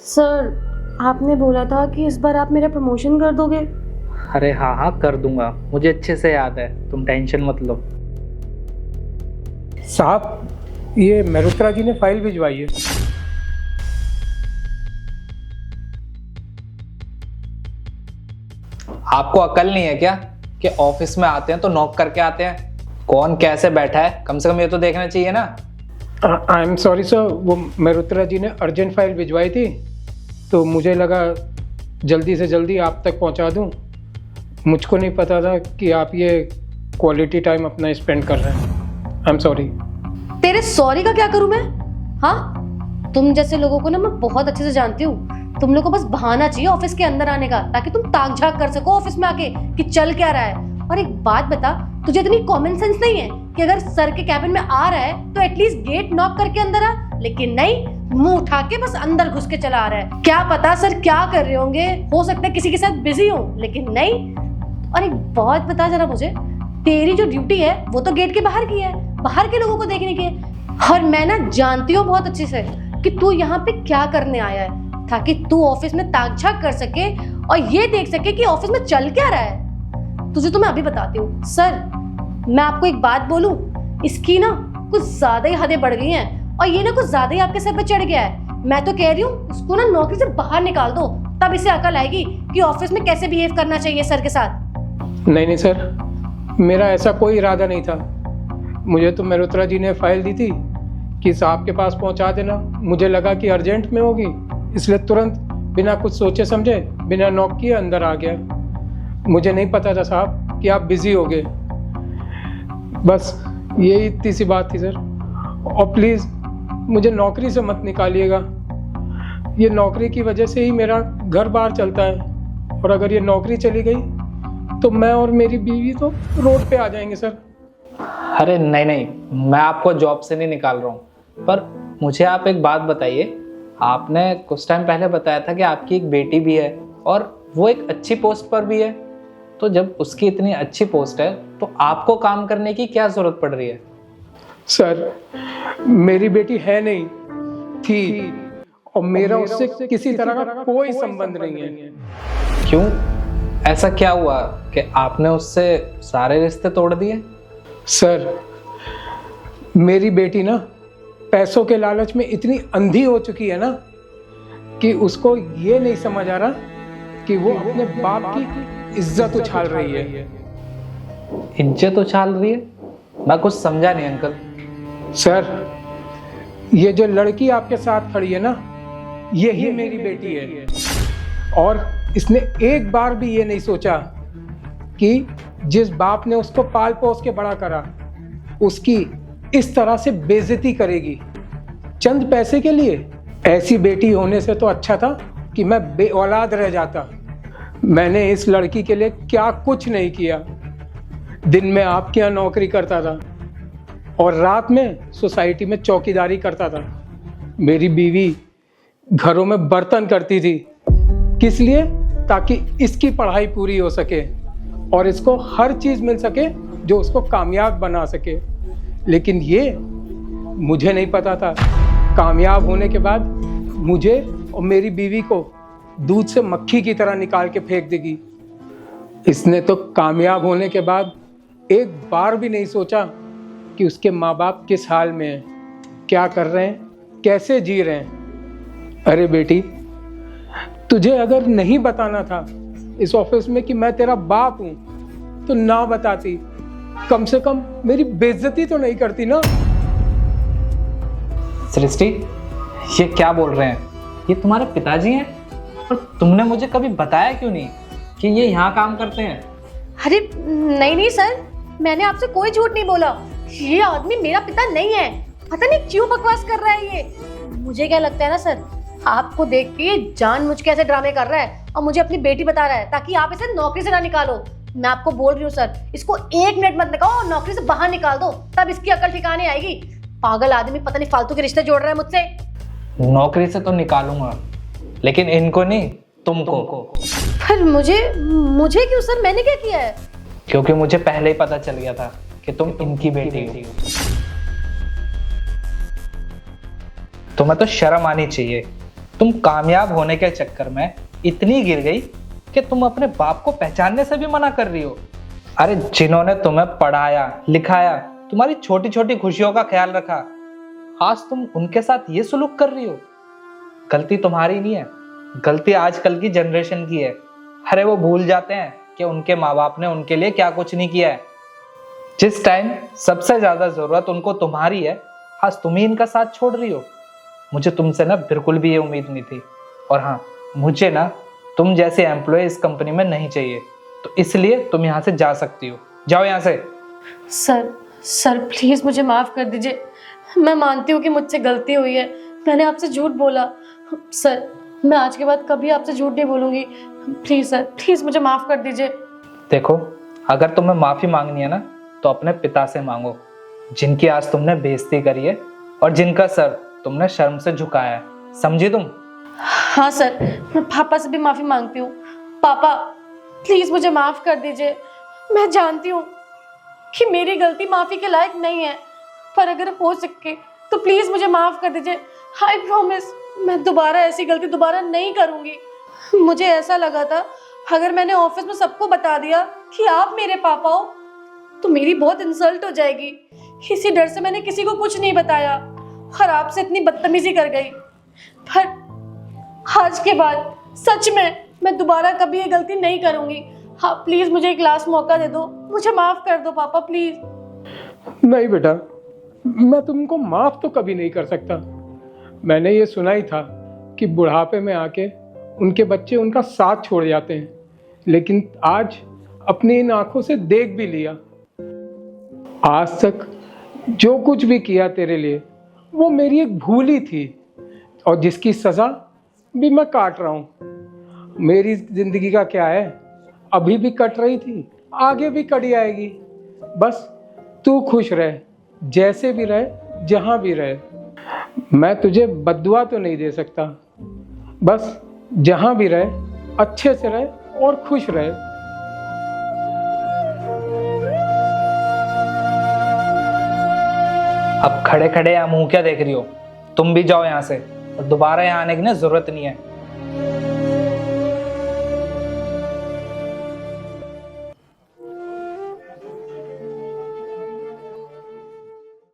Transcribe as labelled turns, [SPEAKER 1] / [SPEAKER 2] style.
[SPEAKER 1] Sir, आपने बोला था कि इस बार आप मेरा प्रमोशन कर दोगे।
[SPEAKER 2] अरे हाँ हाँ कर दूंगा, मुझे अच्छे से याद है, तुम टेंशन मत लो।
[SPEAKER 3] साहब, ये मेहरोत्रा जी ने फाइल भिजवाई है।
[SPEAKER 2] आपको अकल नहीं है क्या कि ऑफिस में आते हैं तो नॉक करके आते हैं? कौन कैसे बैठा है कम से कम ये तो देखना चाहिए ना।
[SPEAKER 3] आई एम सॉरी सर, वो मेहरोत्रा जी ने अर्जेंट फाइल भिजवाई थी तो मुझे लगा जल्दी से जल्दी आप तक पहुंचा दूं। मुझको नहीं पता था कि आप ये क्वालिटी टाइम अपना स्पेंड कर रहे हैं। I am sorry.
[SPEAKER 1] तेरे सॉरी का क्या करूं मैं? हाँ, तुम जैसे लोगों को ना मैं बहुत अच्छे से जानती हूँ। तुम लोग को बस बहाना चाहिए ऑफिस के अंदर आने का, ताकि तुम ताक झाक कर सको ऑफिस में आके कि चल क्या रहा है। और एक बात बता, तुझे इतनी कॉमन सेंस नहीं है कि अगर सर के कैबिन में आ रहा है तो एटलीस्ट गेट नॉक करके अंदर आ? लेकिन नहीं, मुंह उठा के बस अंदर घुस के चला आ रहा है। क्या पता सर क्या कर रहे होंगे, हो सकता है किसी के साथ बिजी हो, लेकिन नहीं। और एक बात बता जरा मुझे, तेरी जो ड्यूटी है वो तो गेट के बाहर की है, बाहर के लोगों को देखने की है। और मैं ना जानती हूँ बहुत अच्छे से कि तू यहाँ पे क्या करने आया है, ताकि तू ऑफिस में ताक झाक कर सके और ये देख सके कि ऑफिस में चल क्या रहा है। तुझे तो मैं अभी बताती हूँ। सर, मैं आपको एक बात बोलूं, इसकी ना कुछ ज्यादा ही हदें बढ़ गई हैं और ये ना कुछ ज्यादा ही आपके सर पे चढ़ गया है। मैं तो कह रही हूँ उसको ना नौकरी से बाहर निकाल दो, तब इसे अकल आएगी कि ऑफिस में कैसे बिहेव करना चाहिए सर के साथ।
[SPEAKER 3] नहीं सर, मेरा ऐसा कोई इरादा नहीं था। मुझे तो मेहरोत्रा जी ने फाइल दी थी कि साहब के पास पहुंचा देना। मुझे लगा कि अर्जेंट में होगी, इसलिए तुरंत बिना कुछ सोचे समझे बिना नॉक किए अंदर आ गया। मुझे नहीं पता था साहब कि आप बिजी हो गए। बस यही इतनी सी बात थी सर। और प्लीज़ मुझे नौकरी से मत निकालिएगा। ये नौकरी की वजह से ही मेरा घर बार चलता है, और अगर ये नौकरी चली गई तो मैं और मेरी बीवी तो रोड पे आ जाएंगे सर।
[SPEAKER 2] अरे नहीं नहीं, मैं आपको जॉब से नहीं निकाल रहा हूँ, पर मुझे आप एक बात बताइए। आपने कुछ टाइम पहले बताया था कि आपकी एक बेटी भी है और वो एक अच्छी पोस्ट पर भी है। तो जब उसकी इतनी अच्छी पोस्ट है तो आपको काम करने की क्या जरूरत पड़ रही है?
[SPEAKER 3] सर, मेरी बेटी है नहीं, थी, और मेरा उससे किसी तरह का कोई संबंध नहीं है।
[SPEAKER 2] क्यों? ऐसा क्या हुआ कि आपने उससे सारे रिश्ते तोड़ दिए?
[SPEAKER 3] सर, मेरी बेटी ना पैसों के लालच में इतनी अंधी हो चुकी है ना कि उसको ये नहीं समझ आ रहा कि वो अपने बाप की इज्जत उछाल रही है।
[SPEAKER 2] इज्जत उछाल रही है? मैं कुछ समझा नहीं अंकल।
[SPEAKER 3] सर, ये जो लड़की आपके साथ खड़ी है ना, यही मेरी बेटी है। और इसने एक बार भी ये नहीं सोचा कि जिस बाप ने उसको पाल पोस के बड़ा करा, उसकी इस तरह से बेइज्जती करेगी चंद पैसे के लिए। ऐसी बेटी होने से तो अच्छा था कि मैं बेऔलाद रह जाता। मैंने इस लड़की के लिए क्या कुछ नहीं किया। दिन में आपके यहाँ नौकरी करता था और रात में सोसाइटी में चौकीदारी करता था। मेरी बीवी घरों में बर्तन करती थी। किस लिए? ताकि इसकी पढ़ाई पूरी हो सके और इसको हर चीज़ मिल सके जो उसको कामयाब बना सके। लेकिन ये मुझे नहीं पता था, कामयाब होने के बाद मुझे और मेरी बीवी को दूध से मक्खी की तरह निकाल के फेंक देगी। इसने तो कामयाब होने के बाद एक बार भी नहीं सोचा कि उसके माँ बाप किस हाल में हैं, क्या कर रहे हैं, कैसे जी रहे हैं। अरे बेटी, तुझे अगर नहीं बताना था इस ऑफिस में कि मैं तेरा बाप हूं तो ना बताती, कम से कम मेरी बेइज्जती तो नहीं करती ना।
[SPEAKER 2] सृष्टि, ये क्या बोल रहे हैं? ये तुम्हारे पिताजी हैं? और तुमने मुझे कभी बताया क्यों नहीं कि ये यहाँ काम करते हैं?
[SPEAKER 1] अरे नहीं सर, मैंने आपसे कोई झूठ नहीं बोला। ये आदमी मेरा पिता नहीं है। पता नहीं क्यों बकवास कर रहा है ये। मुझे क्या लगता है ना सर, आपको देख के जानबूझ के ऐसे ड्रामे कर रहा है और मुझे अपनी बेटी बता रहा है ताकि आप इसे नौकरी से ना निकालो। मैं आपको बोल रही हूँ सर, इसको 1 मिनट मत निकालो और नौकरी से बाहर निकाल दो, तब इसकी अकल ठिकाने आएगी। पागल आदमी पता नहीं फालतू के रिश्ते जोड़ रहा है मुझसे।
[SPEAKER 2] नौकरी से तो निकालूंगा, लेकिन इनको नहीं, तुमको।
[SPEAKER 1] पर मुझे क्यों सर? मैंने क्या किया है?
[SPEAKER 2] क्योंकि मुझे पहले ही पता चल गया था कि तुम इनकी बेटी हो। तुम्हें तो शर्म आनी चाहिए तुम कामयाब होने के चक्कर में इतनी गिर गई कि तुम अपने बाप को पहचानने से भी मना कर रही हो। अरे जिन्होंने तुम्हें पढ़ाया लिखाया, तुम्हारी छोटी छोटी खुशियों का ख्याल रखा, आज तुम उनके साथ ये सुलूक कर रही हो। गलती तुम्हारी नहीं है, गलती आजकल की जनरेशन की है। अरे वो भूल जाते हैं कि उनके माँ बाप ने उनके लिए क्या कुछ नहीं किया है। जिस टाइम सबसे ज्यादा जरूरत उनको तुम्हारी है, आज तुम ही इनका साथ छोड़ रही हो। मुझे तुमसे ना बिल्कुल भी ये उम्मीद नहीं थी। और हाँ, मुझे ना तुम जैसे एम्प्लॉय इस कंपनी में नहीं चाहिए, तो इसलिए तुम यहाँ से जा सकती हो। जाओ यहाँ से।
[SPEAKER 1] सर प्लीज मुझे माफ कर दीजिए। मैं मानती हूँ कि मुझसे गलती हुई है, मैंने आपसे झूठ बोला। सर मैं आज के बाद कभी आपसे झूठ नहीं बोलूंगी। प्लीज सर, प्लीज मुझे माफ कर दीजिए।
[SPEAKER 2] देखो, अगर तुम्हें माफी मांगनी है ना तो अपने पिता से मांगो, जिनकी आज तुमने बेइज्जती करी है और जिनका सर तुमने शर्म से झुकाया है। समझी तुम?
[SPEAKER 1] हाँ सर, मैं पापा से भी माफी मांगती हूँ। पापा प्लीज मुझे माफ कर दीजिए। मैं जानती हूँ कि मेरी गलती माफी के लायक नहीं है, पर अगर हो सके तो प्लीज मुझे माफ कर दीजिए। आई प्रॉमिस मैं दोबारा ऐसी गलती दोबारा नहीं करूंगी। मुझे ऐसा लगा था अगर मैंने ऑफिस में सबको बता दिया कि आप मेरे पापा हो तो मेरी बहुत इंसल्ट हो जाएगी। इसी डर से मैंने किसी को कुछ नहीं बताया और आपसे इतनी बदतमीजी कर गई। पर आज के बाद सच में मैं दोबारा कभी ये गलती नहीं करूंगी। हाँ प्लीज मुझे एक लास्ट मौका दे दो, मुझे माफ कर दो पापा प्लीज।
[SPEAKER 3] नहीं बेटा, मैं तुमको माफ तो कभी नहीं कर सकता। मैंने ये सुना ही था कि बुढ़ापे में आके उनके बच्चे उनका साथ छोड़ जाते हैं, लेकिन आज अपनी इन आंखों से देख भी लिया। आज तक जो कुछ भी किया तेरे लिए वो मेरी एक भूल ही थी, और जिसकी सजा भी मैं काट रहा हूँ। मेरी जिंदगी का क्या है, अभी भी कट रही थी, आगे भी कटी आएगी। बस तू खुश रहे, जैसे भी रहे, जहाँ भी रहे। मैं तुझे बद्दुआ तो नहीं दे सकता, बस जहाँ भी रहे अच्छे से रहे और खुश रहे।
[SPEAKER 2] अब खड़े खड़े यहाँ मुंह क्या देख रही हो? तुम भी जाओ यहाँ से, और दोबारा यहाँ आने की ना जरूरत नहीं है।